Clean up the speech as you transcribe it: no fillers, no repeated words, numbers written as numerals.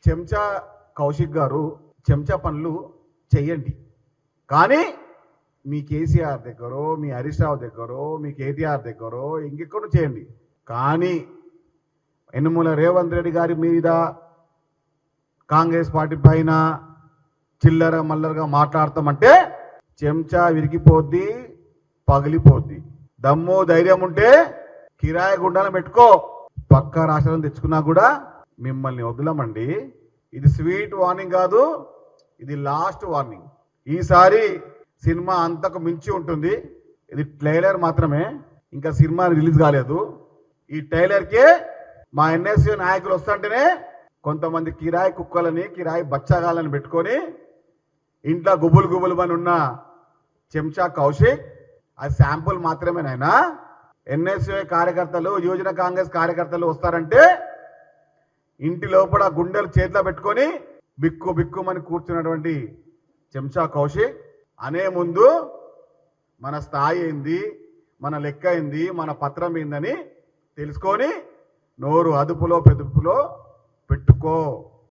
చెంచా కౌశిక్ గారు చెంచా పనులు చెయ్యండి, కానీ మీ కేసీఆర్ దగ్గరో మీ హరీష్ రావు దగ్గరో మీ కేటీఆర్ దగ్గరో ఇంకెక్కడ చేయండి. కానీ యనుమల రేవంత్ రెడ్డి గారి మీద కాంగ్రెస్ పార్టీ పైన చిల్లర మల్లరగా మాట్లాడతామంటే చెంచా విరిగిపోద్ది, పగిలిపోద్ది. దమ్ము ధైర్యం ఉంటే కిరాయి గుండాలను పెట్టుకో. పక్క రాష్ట్రాలను తెచ్చుకున్నా కూడా మిమ్మల్ని వదలమండి. ఇది స్వీట్ వార్నింగ్ కాదు, ఇది లాస్ట్ వార్నింగ్. ఈసారి సినిమా అంతకు మించి ఉంటుంది. ఇది ట్రైలర్ మాత్రమే, ఇంకా సినిమా రిలీజ్ కాలేదు. ఈ ట్రైలర్కే మా ఎన్ఎస్యూ నాయకులు వస్తుంటేనే కొంతమంది కిరాయి కుక్కలని కిరాయి బచ్చాగాలని పెట్టుకొని ఇంట్లో గుబులు గుబులు అని ఉన్న చెంచా కౌశిక్ అది శాంపుల్ మాత్రమేనైనా. ఎన్ఎస్యూ కార్యకర్తలు యువజన కాంగ్రెస్ కార్యకర్తలు వస్తారంటే ఇంటి లోపల గుండెలు చేతిలో పెట్టుకొని బిక్కు బిక్కుమని కూర్చున్నటువంటి చెంచా కౌశిక్ అనే ముందు మన స్థాయి ఏంది, మన లెక్క ఏంది, మన పత్రం ఏందని తెలుసుకొని నోరు అదుపులో పెదుపులో పెట్టుకో.